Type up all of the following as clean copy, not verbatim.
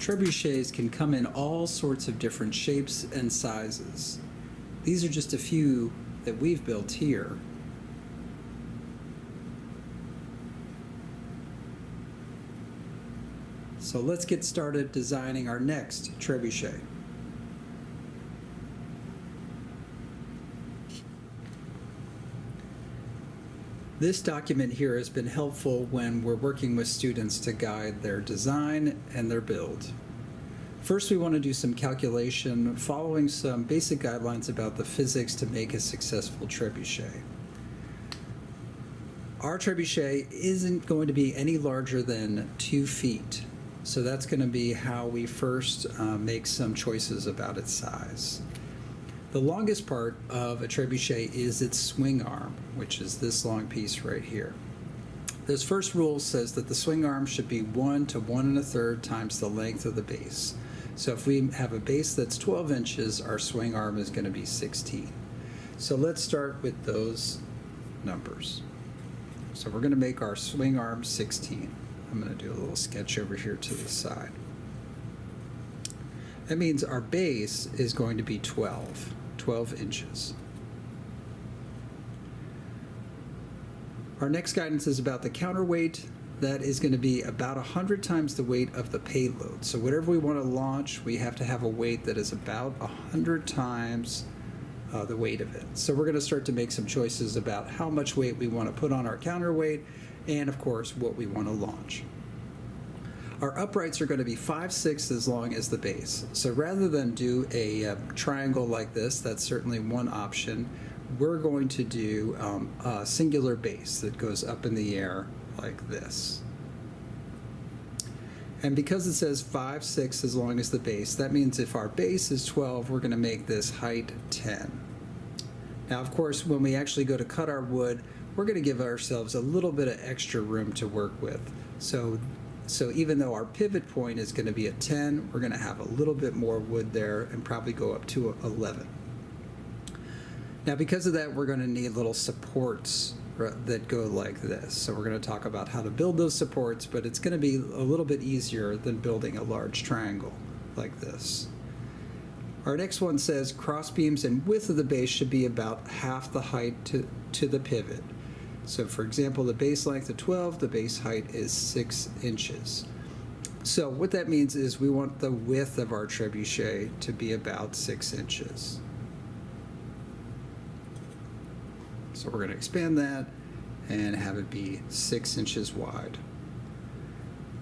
Trebuchets can come in all sorts of different shapes and sizes. These are just a few that we've built here. So let's get started designing our next trebuchet. This document here has been helpful when we're working with students to guide their design and their build. First, we want to do some calculation following some basic guidelines about the physics to make a successful trebuchet. Our trebuchet isn't going to be any larger than 2 feet, so that's going to be how we first make some choices about its size. The longest part of a trebuchet is its swing arm, which is this long piece right here. This first rule says that the swing arm should be 1 to 1 1/3 times the length of the base. So if we have a base that's 12 inches, our swing arm is going to be 16. So let's start with those numbers. So we're going to make our swing arm 16. I'm going to do a little sketch over here to the side. That means our base is going to be 12 inches. Our next guidance is about the counterweight. That is going to be about 100 times the weight of the payload. So whatever we want to launch, we have to have a weight that is about 100 times the weight of it. So we're going to start to make some choices about how much weight we want to put on our counterweight and, of course, what we want to launch. Our uprights are going to be 5/6 as long as the base. So rather than do a triangle like this, that's certainly one option, we're going to do a singular base that goes up in the air like this. And because it says 5/6 as long as the base, that means if our base is 12, we're going to make this height 10. Now, of course, when we actually go to cut our wood, we're going to give ourselves a little bit of extra room to work with. So even though our pivot point is going to be at 10, we're going to have a little bit more wood there and probably go up to 11. Now, because of that, we're going to need little supports that go like this. So we're going to talk about how to build those supports, but it's going to be a little bit easier than building a large triangle like this. Our next one says cross beams and width of the base should be about half the height to the pivot. So for example, the base length of 12, the base height is 6 inches. So what that means is we want the width of our trebuchet to be about 6 inches. So we're going to expand that and have it be 6 inches wide.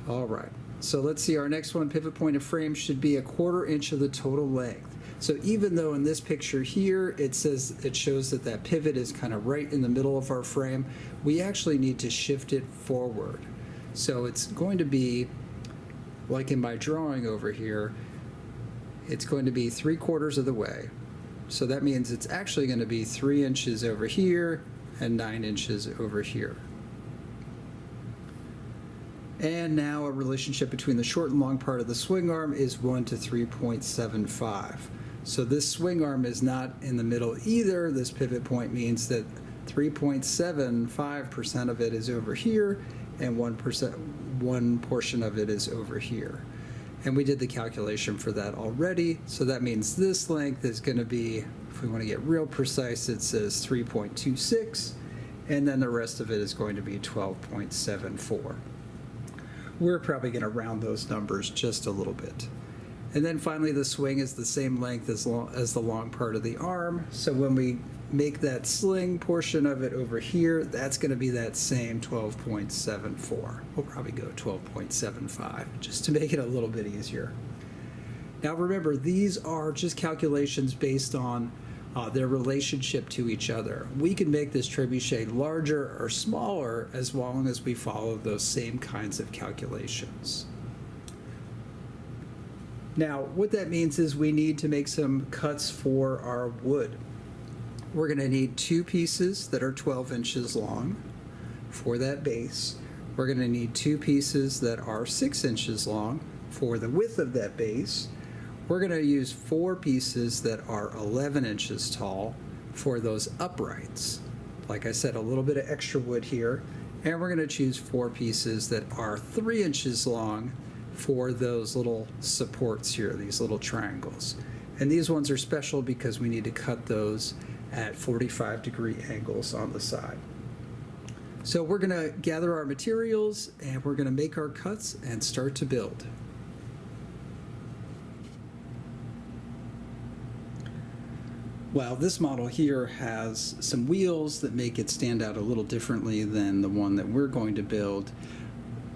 All right, so let's see, our next one, pivot point of frame should be 1/4 inch of the total length. So even though in this picture here it shows that that pivot is kind of right in the middle of our frame, we actually need to shift it forward. So it's going to be, like in my drawing over here, it's going to be 3/4 of the way. So that means it's actually going to be 3 inches over here and 9 inches over here. And now a relationship between the short and long part of the swing arm is 1 to 3.75. So this swing arm is not in the middle either. This pivot point means that 3.75% of it is over here and 1 portion of it is over here. And we did the calculation for that already, so that means this length is going to be, if we want to get real precise, it says 3.26, and then the rest of it is going to be 12.74. We're probably going to round those numbers just a little bit. And then finally, the swing is the same length as the long part of the arm, so when we make that sling portion of it over here, that's going to be that same 12.74. We'll probably go 12.75 just to make it a little bit easier. Now remember, these are just calculations based on their relationship to each other. We can make this trebuchet larger or smaller as long as we follow those same kinds of calculations. Now, what that means is we need to make some cuts for our wood. We're going to need 2 pieces that are 12 inches long for that base. We're going to need 2 pieces that are 6 inches long for the width of that base. We're going to use 4 pieces that are 11 inches tall for those uprights. Like I said, a little bit of extra wood here. And we're going to choose 4 pieces that are 3 inches long for those little supports here, these little triangles. And these ones are special because we need to cut those at 45-degree angles on the side. So we're going to gather our materials and we're going to make our cuts and start to build. Well, this model here has some wheels that make it stand out a little differently than the one that we're going to build.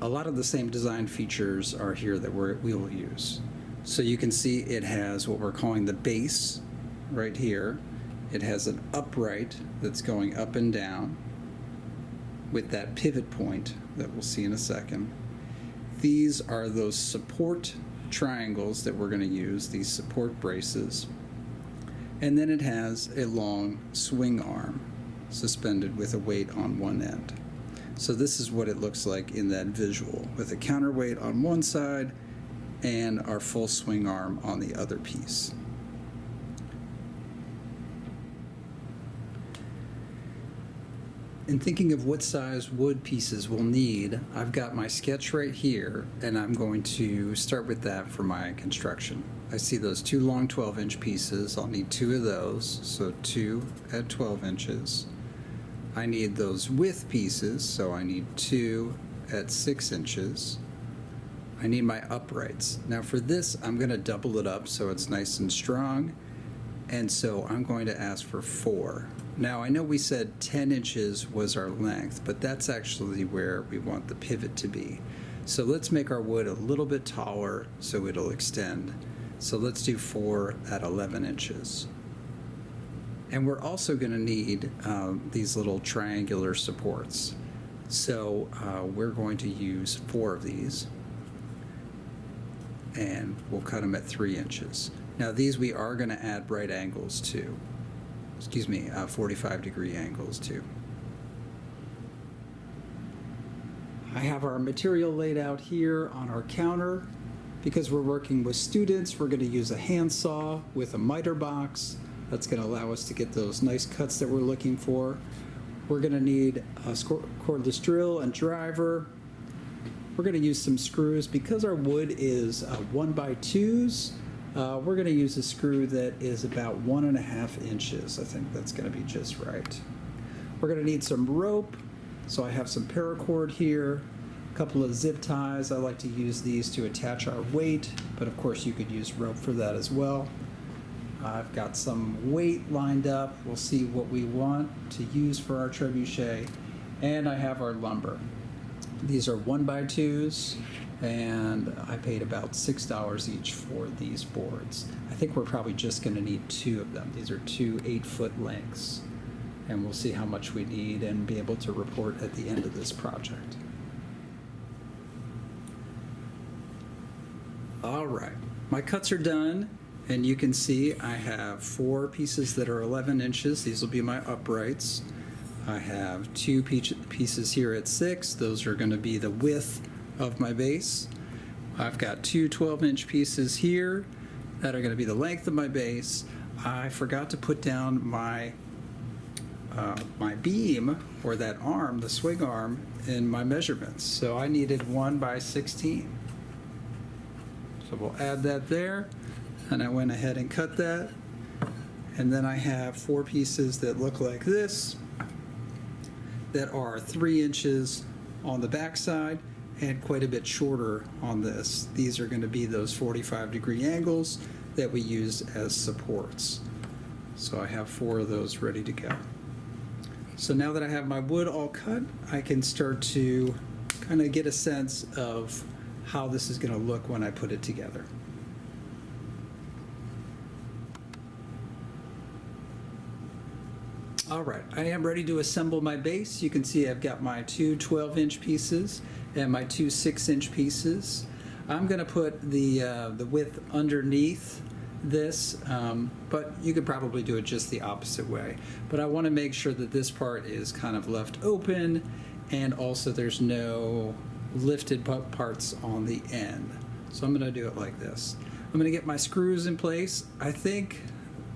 A lot of the same design features are here that we will use. So you can see it has what we're calling the base right here. It has an upright that's going up and down with that pivot point that we'll see in a second. These are those support triangles that we're going to use, these support braces. And then it has a long swing arm suspended with a weight on one end. So this is what it looks like in that visual, with a counterweight on one side and our full swing arm on the other piece. In thinking of what size wood pieces we'll need, I've got my sketch right here, and I'm going to start with that for my construction. I see those two long 12-inch pieces. I'll need 2 of those, so 2 at 12 inches. I need those width pieces, so I need 2 at 6 inches. I need my uprights. Now for this, I'm going to double it up so it's nice and strong, and so I'm going to ask for 4. Now I know we said 10 inches was our length, but that's actually where we want the pivot to be. So let's make our wood a little bit taller so it'll extend. So let's do 4 at 11 inches. And we're also going to need these little triangular supports. So we're going to use 4 of these, and we'll cut them at 3 inches. Now these we are going to add right angles to. 45-degree angles to. I have our material laid out here on our counter. Because we're working with students, we're going to use a handsaw with a miter box. That's going to allow us to get those nice cuts that we're looking for. We're going to need a cordless drill and driver. We're going to use some screws. Because our wood is 1x2s, we're going to use a screw that is about 1.5 inches. I think that's going to be just right. We're going to need some rope. So I have some paracord here, a couple of zip ties. I like to use these to attach our weight, but of course you could use rope for that as well. I've got some weight lined up. We'll see what we want to use for our trebuchet. And I have our lumber. These are 1x2s, and I paid about $6 each for these boards. I think we're probably just going to need 2 of them. These are 2 8-foot lengths, and we'll see how much we need and be able to report at the end of this project. All right, my cuts are done. And you can see I have 4 pieces that are 11 inches. These will be my uprights. I have 2 pieces here at 6. Those are going to be the width of my base. I've got 2 12-inch pieces here that are going to be the length of my base. I forgot to put down my my beam, or that arm, the swing arm, in my measurements. So I needed 1x16. So we'll add that there. And I went ahead and cut that. And then I have 4 pieces that look like this that are 3 inches on the back side and quite a bit shorter on this. These are going to be those 45-degree angles that we use as supports. So I have 4 of those ready to go. So now that I have my wood all cut, I can start to kind of get a sense of how this is going to look when I put it together. All right, I am ready to assemble my base. You can see I've got my 2 12-inch pieces and my 2 6-inch pieces. I'm going to put the width underneath this, but you could probably do it just the opposite way. But I want to make sure that this part is kind of left open, and also there's no lifted parts on the end. So I'm going to do it like this. I'm going to get my screws in place. I think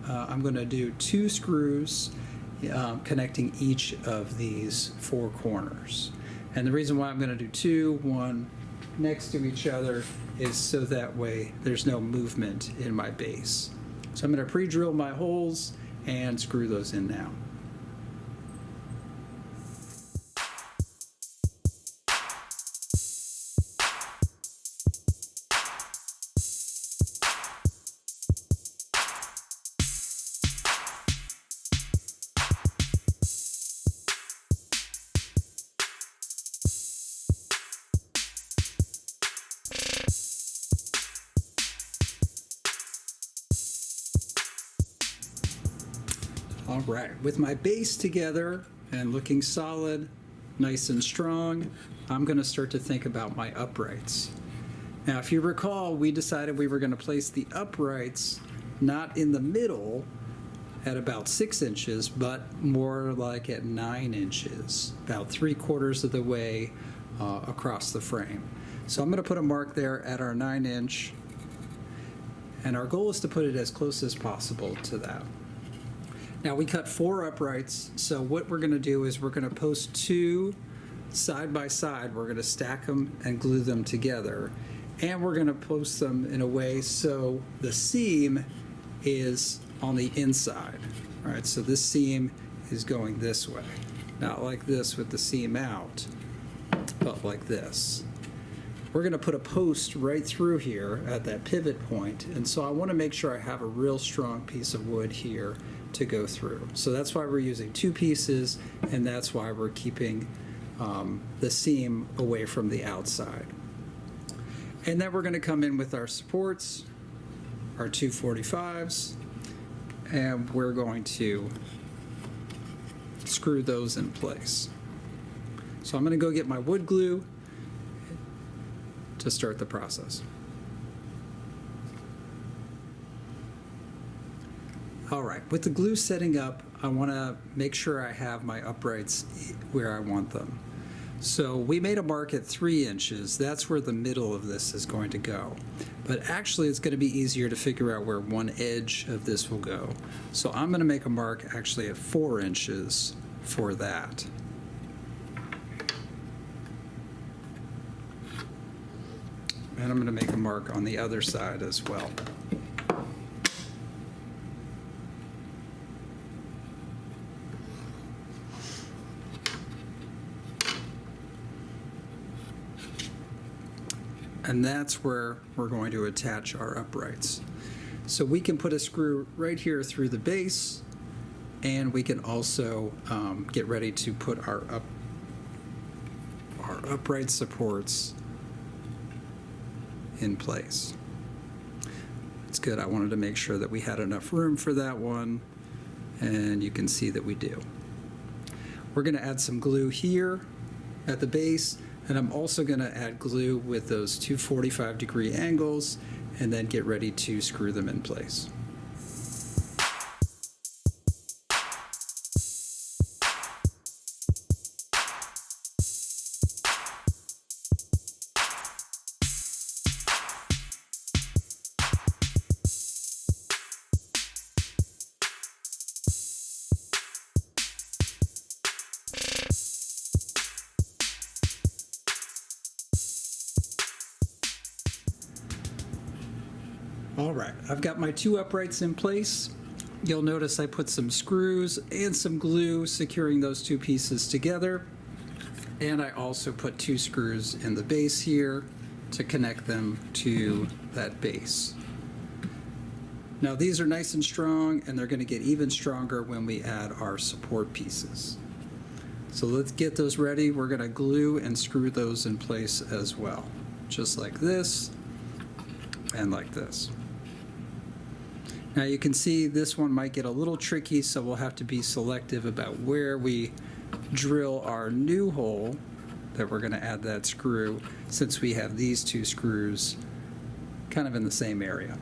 I'm going to do 2 screws connecting each of these 4 corners. And the reason why I'm going to do 2, 1, next to each other is so that way there's no movement in my base. So I'm going to pre-drill my holes and screw those in now. All right, with my base together and looking solid, nice and strong, I'm going to start to think about my uprights. Now, if you recall, we decided we were going to place the uprights not in the middle at about 6 inches, but more like at 9 inches, about 3/4 of the way across the frame. So I'm going to put a mark there at our 9-inch, and our goal is to put it as close as possible to that. Now we cut 4 uprights, so what we're going to do is we're going to post 2 side by side. We're going to stack them and glue them together, and we're going to post them in a way so the seam is on the inside. All right, so this seam is going this way, not like this with the seam out, but like this. We're going to put a post right through here at that pivot point, and so I want to make sure I have a real strong piece of wood here to go through. So that's why we're using 2 pieces, and that's why we're keeping the seam away from the outside. And then we're going to come in with our supports, our 245s, and we're going to screw those in place. So I'm going to go get my wood glue to start the process. All right, with the glue setting up, I want to make sure I have my uprights where I want them. So we made a mark at 3 inches. That's where the middle of this is going to go. But actually, it's going to be easier to figure out where one edge of this will go. So I'm going to make a mark actually at 4 inches for that. And I'm going to make a mark on the other side as well. And that's where we're going to attach our uprights. So we can put a screw right here through the base, and we can also get ready to put our upright supports in place. It's good. I wanted to make sure that we had enough room for that one, and you can see that we do. We're going to add some glue here at the base, and I'm also going to add glue with those 2 45-degree angles and then get ready to screw them in place. All right, I've got my 2 uprights in place. You'll notice I put some screws and some glue securing those 2 pieces together. And I also put 2 screws in the base here to connect them to that base. Now these are nice and strong, and they're going to get even stronger when we add our support pieces. So let's get those ready. We're going to glue and screw those in place as well, just like this and like this. Now you can see this one might get a little tricky, so we'll have to be selective about where we drill our new hole that we're going to add that screw, since we have these 2 screws kind of in the same area.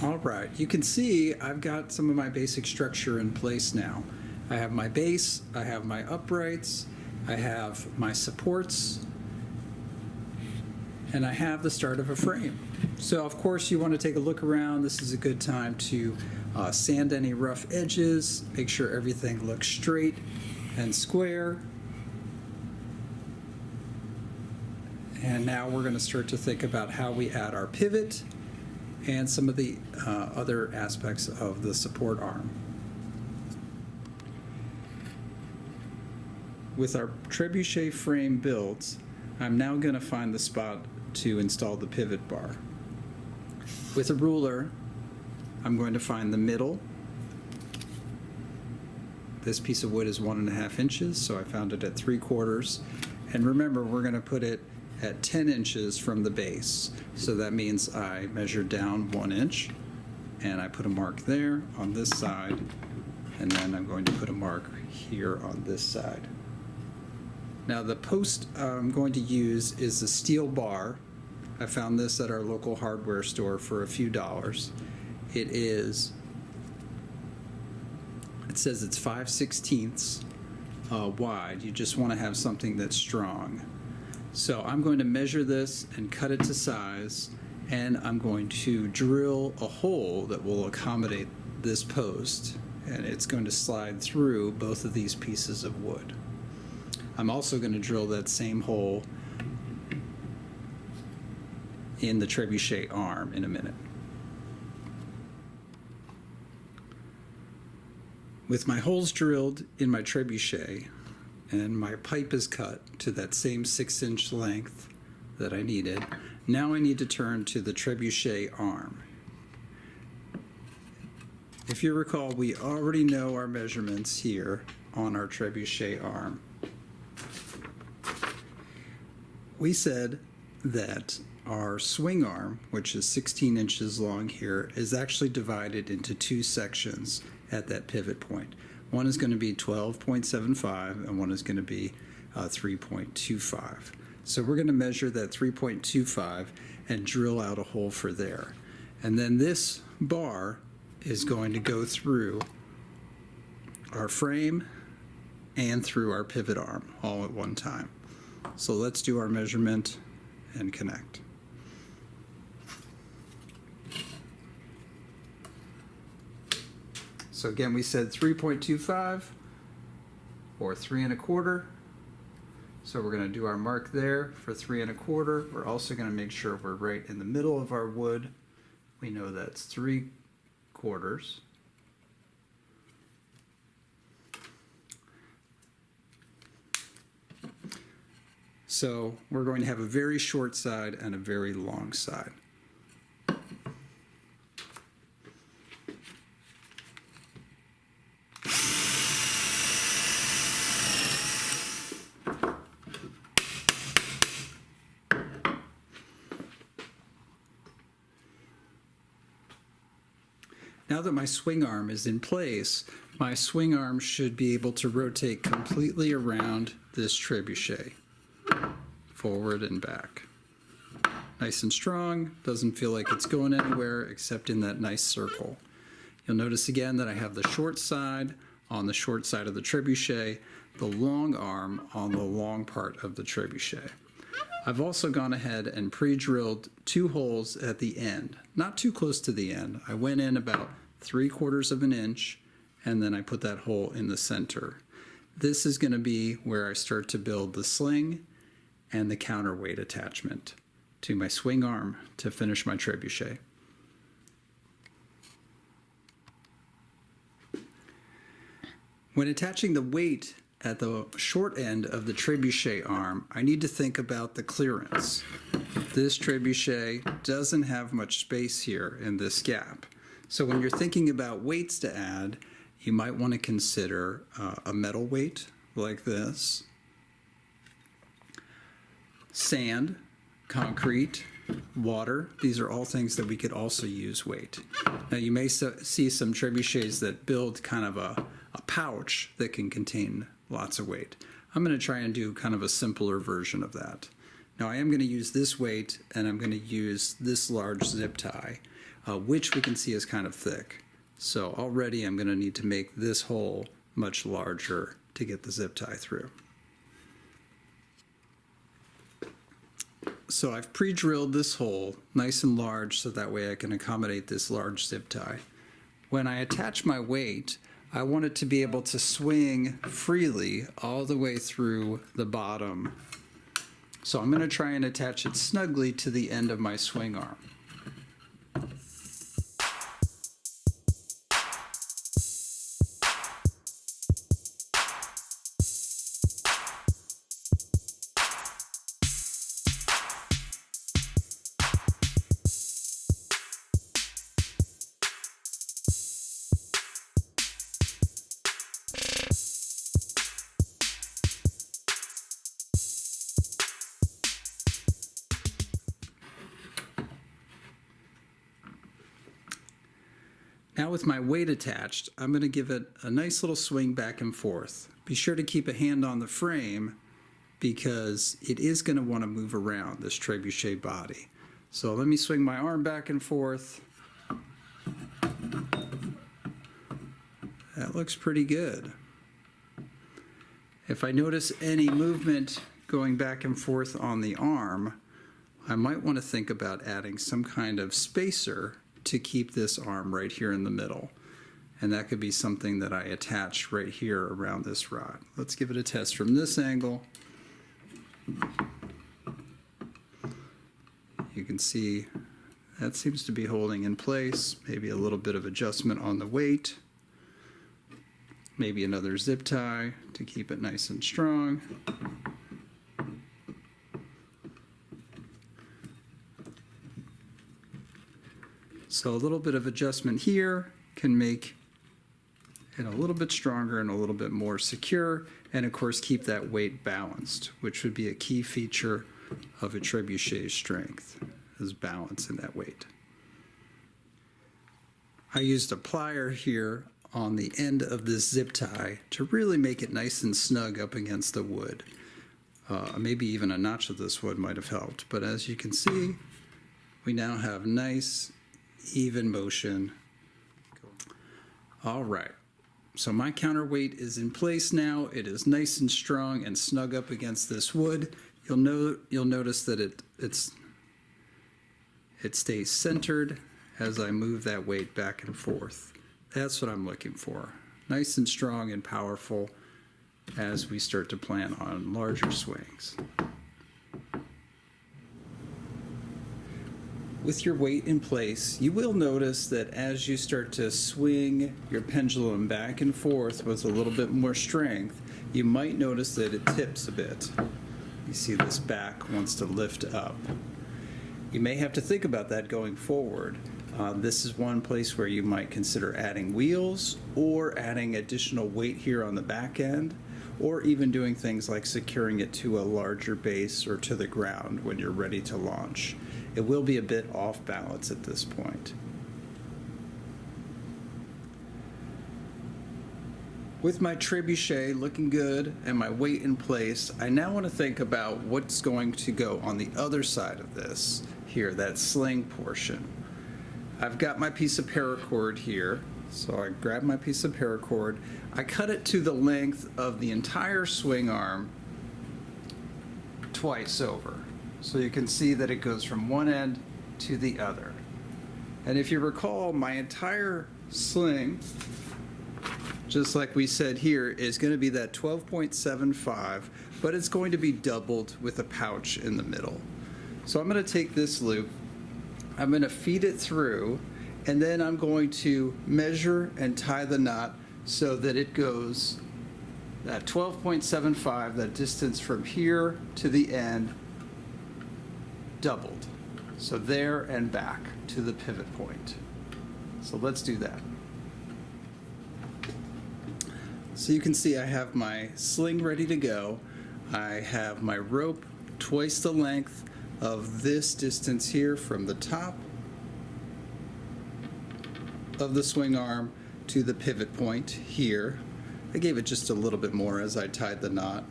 All right, you can see I've got some of my basic structure in place now. I have my base, I have my uprights, I have my supports, and I have the start of a frame. So of course you want to take a look around. This is a good time to sand any rough edges, make sure everything looks straight and square. And now we're going to start to think about how we add our pivot and some of the other aspects of the support arm. With our trebuchet frame built, I'm now going to find the spot to install the pivot bar. With a ruler, I'm going to find the middle. This piece of wood is 1.5 inches, so I found it at 3/4. And remember, we're going to put it at 10 inches from the base. So that means I measure down 1 inch, and I put a mark there on this side, and then I'm going to put a mark here on this side. Now the post I'm going to use is a steel bar. I found this at our local hardware store for a few dollars. It says it's 5/16 wide. You just want to have something that's strong. So I'm going to measure this and cut it to size, and I'm going to drill a hole that will accommodate this post, and it's going to slide through both of these pieces of wood. I'm also going to drill that same hole in the trebuchet arm in a minute. With my holes drilled in my trebuchet and my pipe is cut to that same 6-inch length that I needed, now I need to turn to the trebuchet arm. If you recall, we already know our measurements here on our trebuchet arm. We said that our swing arm, which is 16 inches long here, is actually divided into 2 sections at that pivot point. One is going to be 12.75 and one is going to be 3.25. So we're going to measure that 3.25 and drill out a hole for there. And then this bar is going to go through our frame and through our pivot arm all at one time. So let's do our measurement and connect. So again, we said 3.25 or 3 1/4. So we're going to do our mark there for 3 1/4. We're also going to make sure we're right in the middle of our wood. We know that's 3/4. So we're going to have a very short side and a very long side. Now that my swing arm is in place, my swing arm should be able to rotate completely around this trebuchet, forward and back. Nice and strong, doesn't feel like it's going anywhere except in that nice circle. You'll notice again that I have the short side on the short side of the trebuchet, the long arm on the long part of the trebuchet. I've also gone ahead and pre-drilled 2 holes at the end, not too close to the end. I went in about 3/4 of an inch and then I put that hole in the center. This is going to be where I start to build the sling and the counterweight attachment to my swing arm to finish my trebuchet. When attaching the weight at the short end of the trebuchet arm, I need to think about the clearance. This trebuchet doesn't have much space here in this gap. So when you're thinking about weights to add, you might want to consider a metal weight like this, sand, concrete, water. These are all things that we could also use weight. Now you may see some trebuchets that build kind of a pouch that can contain lots of weight. I'm going to try and do kind of a simpler version of that. Now I am going to use this weight and I'm going to use this large zip tie. which we can see is kind of thick. So already I'm going to need to make this hole much larger to get the zip tie through. So I've pre-drilled this hole nice and large so that way I can accommodate this large zip tie. When I attach my weight, I want it to be able to swing freely all the way through the bottom. So I'm going to try and attach it snugly to the end of my swing arm. Now with my weight attached, I'm going to give it a nice little swing back and forth. Be sure to keep a hand on the frame because it is going to want to move around this trebuchet body. So let me swing my arm back and forth. That looks pretty good. If I notice any movement going back and forth on the arm, I might want to think about adding some kind of spacer to keep this arm right here in the middle. And that could be something that I attach right here around this rod. Let's give it a test from this angle. You can see that seems to be holding in place. Maybe a little bit of adjustment on the weight. Maybe another zip tie to keep it nice and strong. So a little bit of adjustment here can make it a little bit stronger and a little bit more secure, and of course keep that weight balanced, which would be a key feature of a trebuchet strength, is balance in that weight. I used a plier here on the end of this zip tie to really make it nice and snug up against the wood. Maybe even a notch of this wood might have helped, but as you can see, we now have nice even motion. All right, so my counterweight is in place now. It is nice and strong and snug up against this wood. You'll notice that it stays centered as I move that weight back and forth. That's what I'm looking for. Nice and strong and powerful as we start to plan on larger swings. With your weight in place, you will notice that as you start to swing your pendulum back and forth with a little bit more strength, you might notice that it tips a bit. You see this back wants to lift up. You may have to think about that going forward. This is one place where you might consider adding wheels or adding additional weight here on the back end, or even doing things like securing it to a larger base or to the ground when you're ready to launch. It will be a bit off balance at this point. With my trebuchet looking good and my weight in place, I now want to think about what's going to go on the other side of this here, that sling portion. I've got my piece of paracord here, so I grab my piece of paracord. I cut it to the length of the entire swing arm twice over. So you can see that it goes from one end to the other. And if you recall, my entire sling, just like we said here, is going to be that 12.75, but it's going to be doubled with a pouch in the middle. So I'm going to take this loop, I'm going to feed it through, and then I'm going to measure and tie the knot so that it goes that 12.75, that distance from here to the end, doubled. So there and back to the pivot point. So let's do that. So you can see I have my sling ready to go. I have my rope twice the length of this distance here from the top of the swing arm to the pivot point here. I gave it just a little bit more as I tied the knot.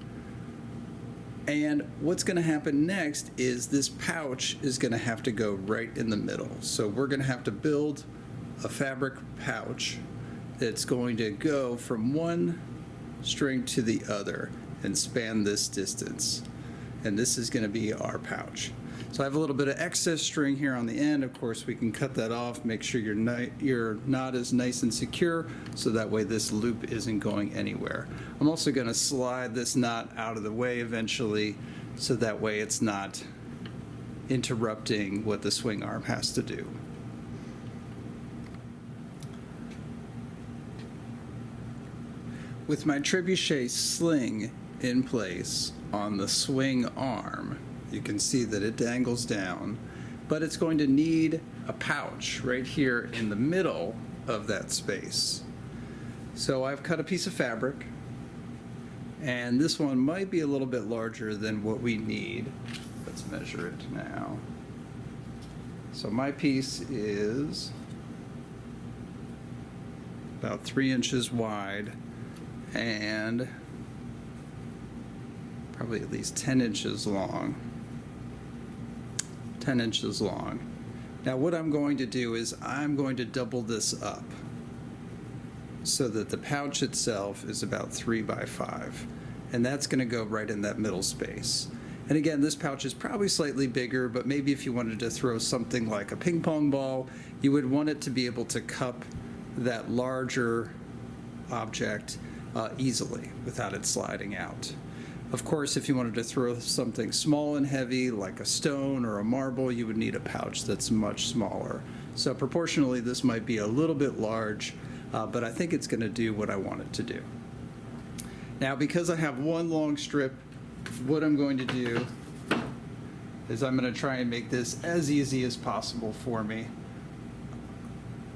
And what's going to happen next is this pouch is going to have to go right in the middle. So we're going to have to build a fabric pouch that's going to go from one string to the other and span this distance. And this is going to be our pouch. So I have a little bit of excess string here on the end. Of course, we can cut that off, make sure your knot is nice and secure, so that way this loop isn't going anywhere. I'm also going to slide this knot out of the way eventually, so that way it's not interrupting what the swing arm has to do. With my trebuchet sling in place on the swing arm, you can see that it dangles down, but it's going to need a pouch right here in the middle of that space. So I've cut a piece of fabric, and this one might be a little bit larger than what we need. Let's measure it now. So my piece is about 3 inches wide and probably at least 10 inches long. 10 inches long. Now what I'm going to do is I'm going to double this up so that the pouch itself is about 3 by 5, and that's going to go right in that middle space. And again, this pouch is probably slightly bigger, but maybe if you wanted to throw something like a ping pong ball, you would want it to be able to cup that larger object easily without it sliding out. Of course, if you wanted to throw something small and heavy like a stone or a marble, you would need a pouch that's much smaller. So proportionally, this might be a little bit large, but I think it's going to do what I want it to do. Now, because I have one long strip, what I'm going to do is I'm going to try and make this as easy as possible for me.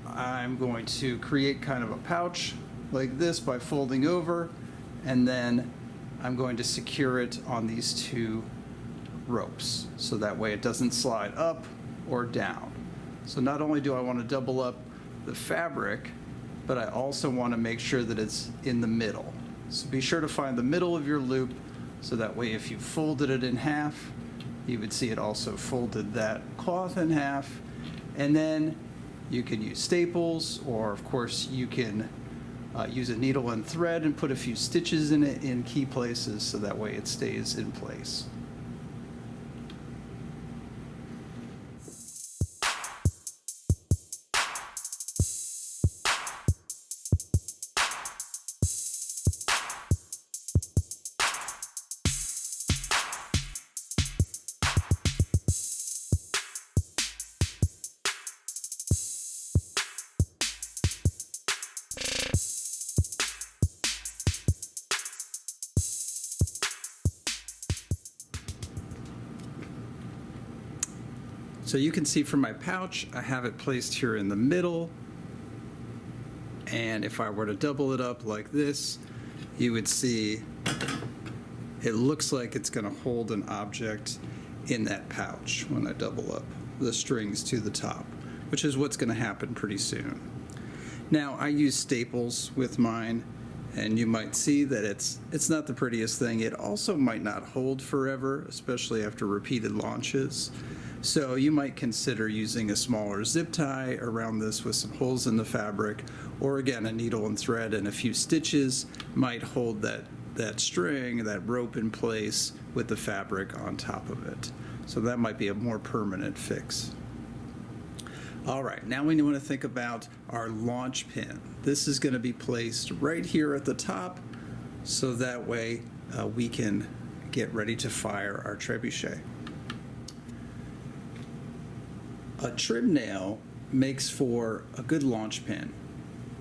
I'm going to create kind of a pouch like this by folding over, and then I'm going to secure it on these 2 ropes, so that way it doesn't slide up or down. So not only do I want to double up the fabric, but I also want to make sure that it's in the middle. So be sure to find the middle of your loop, so that way if you folded it in half, you would see it also folded that cloth in half. And then you can use staples, or of course you can use a needle and thread and put a few stitches in it in key places, so that way it stays in place. So you can see from my pouch, I have it placed here in the middle. And if I were to double it up like this, you would see it looks like it's going to hold an object in that pouch when I double up the strings to the top, which is what's going to happen pretty soon. Now, I use staples with mine, and you might see that it's not the prettiest thing. It also might not hold forever, especially after repeated launches. So you might consider using a smaller zip tie around this with some holes in the fabric, or again, a needle and thread and a few stitches might hold that string, that rope in place with the fabric on top of it. So that might be a more permanent fix. All right, now we want to think about our launch pin. This is going to be placed right here at the top, so that way we can get ready to fire our trebuchet. A trim nail makes for a good launch pin.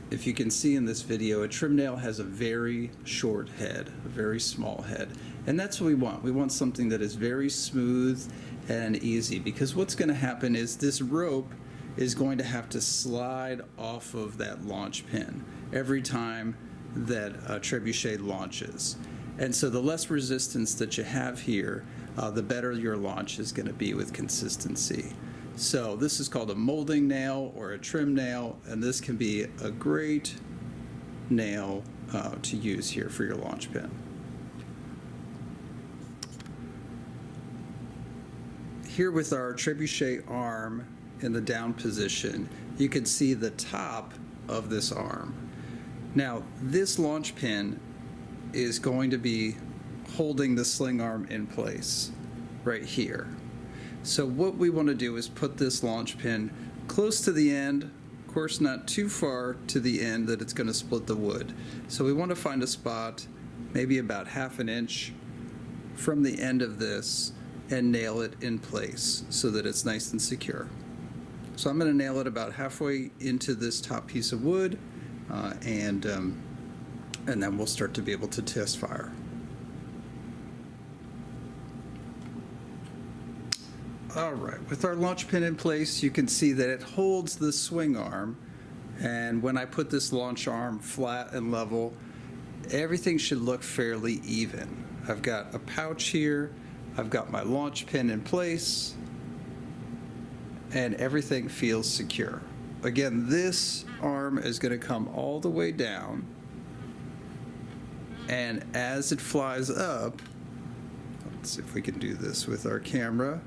If you can see in this video, a trim nail has a very short head, a very small head. And that's what we want. We want something that is very smooth and easy, because what's going to happen is this rope is going to have to slide off of that launch pin every time that a trebuchet launches. And so the less resistance that you have here, the better your launch is going to be with consistency. So this is called a molding nail or a trim nail, and this can be a great nail to use here for your launch pin. here with our trebuchet arm in the down position, you can see the top of this arm. Now, this launch pin is going to be holding the sling arm in place right here. So what we want to do is put this launch pin close to the end, of course not too far to the end that it's going to split the wood. So we want to find a spot maybe about 1/2 inch from the end of this and nail it in place so that it's nice and secure. So I'm going to nail it about halfway into this top piece of wood, and then we'll start to be able to test fire. All right, with our launch pin in place, you can see that it holds the swing arm, and when I put this launch arm flat and level, everything should look fairly even. I've got a pouch here, I've got my launch pin in place, and everything feels secure. Again, this arm is going to come all the way down, and as it flies up, let's see if we can do this with our camera.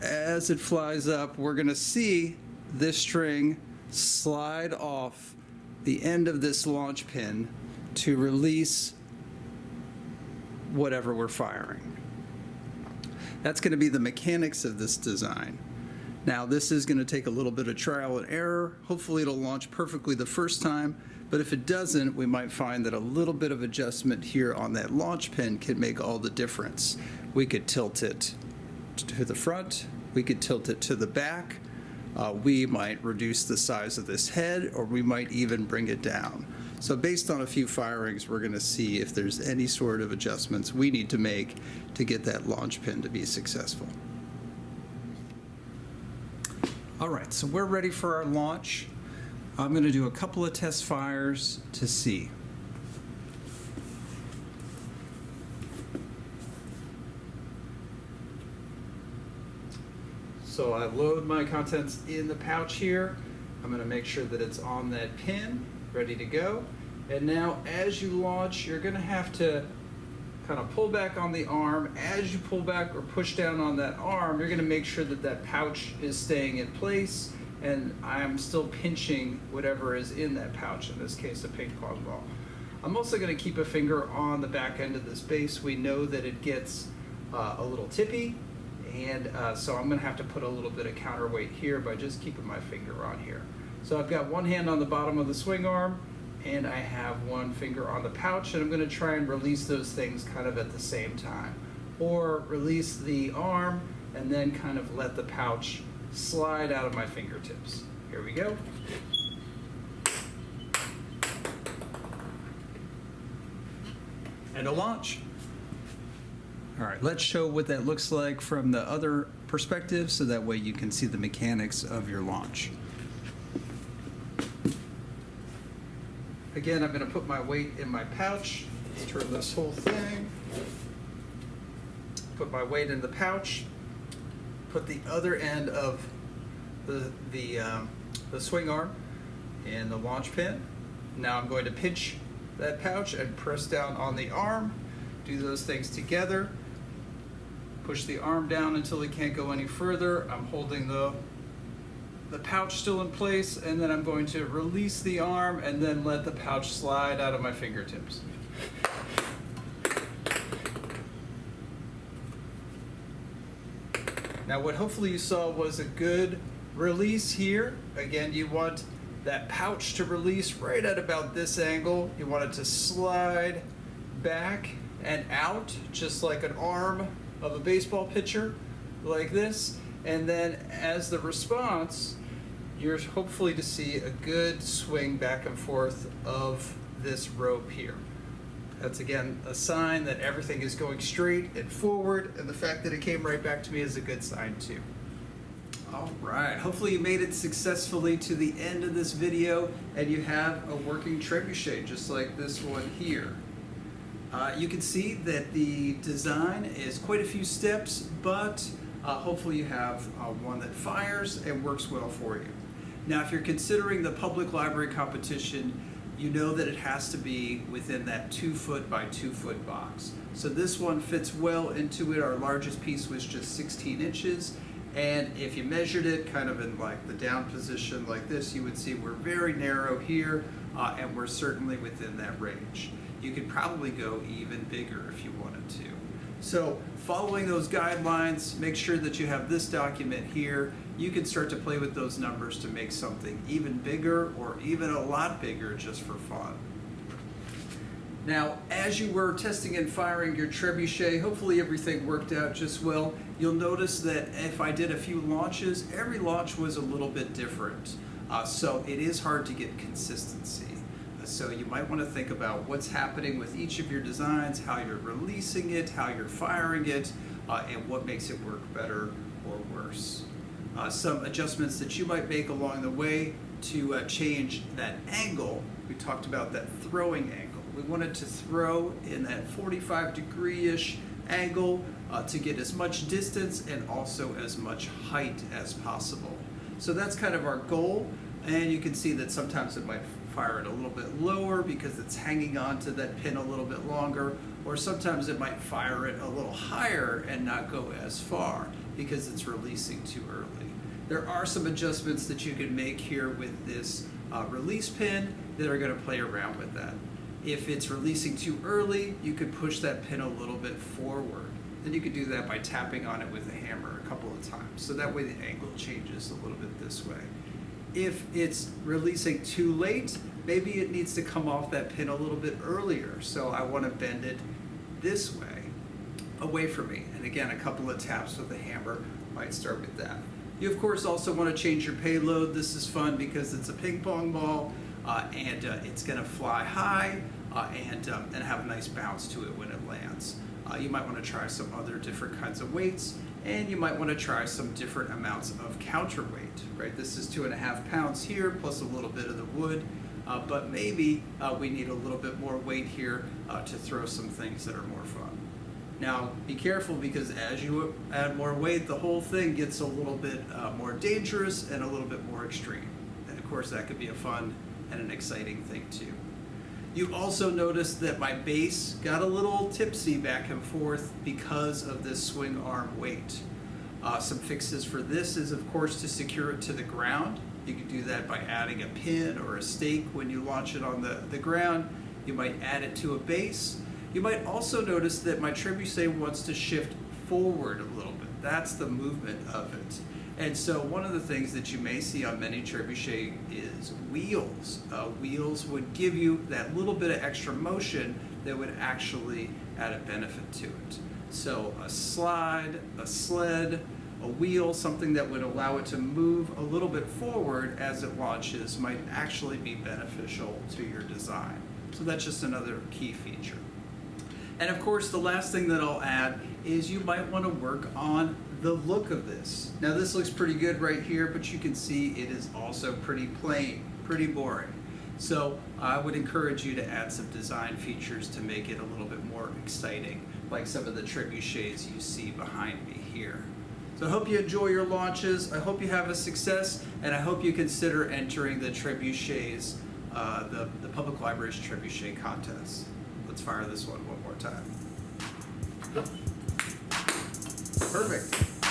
As it flies up, we're going to see this string slide off the end of this launch pin to release whatever we're firing. That's going to be the mechanics of this design. Now, this is going to take a little bit of trial and error. Hopefully it'll launch perfectly the first time, but if it doesn't, we might find that a little bit of adjustment here on that launch pin can make all the difference. We could tilt it to the front, we could tilt it to the back, we might reduce the size of this head, or we might even bring it down. So based on a few firings, we're going to see if there's any sort of adjustments we need to make to get that launch pin to be successful. All right, so we're ready for our launch. I'm going to do a couple of test fires to see. So I load my contents in the pouch here. I'm going to make sure that it's on that pin, ready to go. And now as you launch, you're going to have to kind of pull back on the arm. As you pull back or push down on that arm, you're going to make sure that that pouch is staying in place, and I'm still pinching whatever is in that pouch, in this case a ping pong ball. I'm also going to keep a finger on the back end of this base. We know that it gets a little tippy, and so I'm going to have to put a little bit of counterweight here by just keeping my finger on here. So I've got one hand on the bottom of the swing arm, and I have one finger on the pouch, and I'm going to try and release those things kind of at the same time. Or release the arm and then kind of let the pouch slide out of my fingertips. Here we go. And a launch. All right, let's show what that looks like from the other perspective so that way you can see the mechanics of your launch. Again, I'm going to put my weight in my pouch. Let's turn this whole thing. Put my weight in the pouch. Put the other end of the swing arm in the launch pin. Now I'm going to pinch that pouch and press down on the arm. Do those things together. Push the arm down until it can't go any further. I'm holding the pouch still in place, and then I'm going to release the arm and then let the pouch slide out of my fingertips. Now what hopefully you saw was a good release here. Again, you want that pouch to release right at about this angle. You want it to slide back and out just like an arm of a baseball pitcher, like this. And then as the response, you're hopefully to see a good swing back and forth of this rope here. That's again a sign that everything is going straight and forward, and the fact that it came right back to me is a good sign too. All right, hopefully you made it successfully to the end of this video and you have a working trebuchet just like this one here. You can see that the design is quite a few steps, but hopefully you have one that fires and works well for you. Now, if you're considering the public library competition, you know that it has to be within that 2 foot by 2 foot box. So this one fits well into it. Our largest piece was just 16 inches. And if you measured it kind of in like the down position like this, you would see we're very narrow here, and we're certainly within that range. You could probably go even bigger if you wanted to. So following those guidelines, make sure that you have this document here. You can start to play with those numbers to make something even bigger or even a lot bigger just for fun. Now, as you were testing and firing your trebuchet, hopefully everything worked out just well. You'll notice that if I did a few launches, every launch was a little bit different. So it is hard to get consistency. So you might want to think about what's happening with each of your designs, how you're releasing it, how you're firing it, and what makes it work better or worse. Some adjustments that you might make along the way to change that angle. We talked about that throwing angle. We wanted to throw in that 45-degree-ish angle to get as much distance and also as much height as possible. So that's kind of our goal, and you can see that sometimes it might fire it a little bit lower because it's hanging on to that pin a little bit longer, or sometimes it might fire it a little higher and not go as far because it's releasing too early. There are some adjustments that you can make here with this release pin that are going to play around with that. If it's releasing too early, you could push that pin a little bit forward. Then you could do that by tapping on it with a hammer a couple of times. So that way the angle changes a little bit this way. If it's releasing too late, maybe it needs to come off that pin a little bit earlier. So I want to bend it this way, away from me. And again, a couple of taps with a hammer might start with that. You of course also want to change your payload. This is fun because it's a ping pong ball, and it's going to fly high and have a nice bounce to it when it lands. You might want to try some other different kinds of weights, and you might want to try some different amounts of counterweight, right? This is 2.5 pounds here, plus a little bit of the wood, but maybe we need a little bit more weight here to throw some things that are more fun. Now, be careful because as you add more weight, the whole thing gets a little bit more dangerous and a little bit more extreme. And of course, that could be a fun and an exciting thing too. You also noticed that my base got a little tipsy back and forth because of this swing arm weight. Some fixes for this is of course to secure it to the ground. You can do that by adding a pin or a stake when you launch it on the ground. You might add it to a base. You might also notice that my trebuchet wants to shift forward a little bit. That's the movement of it. And so one of the things that you may see on many trebuchet is wheels. Wheels would give you that little bit of extra motion that would actually add a benefit to it. So a slide, a sled, a wheel, something that would allow it to move a little bit forward as it launches might actually be beneficial to your design. So that's just another key feature. And of course, the last thing that I'll add is you might want to work on the look of this. Now this looks pretty good right here, but you can see it is also pretty plain, pretty boring. So I would encourage you to add some design features to make it a little bit more exciting, like some of the trebuchets you see behind me here. So I hope you enjoy your launches, I hope you have a success, and I hope you consider entering the trebuchets, the Public Library's Trebuchet contest. Let's fire this one more time. Perfect.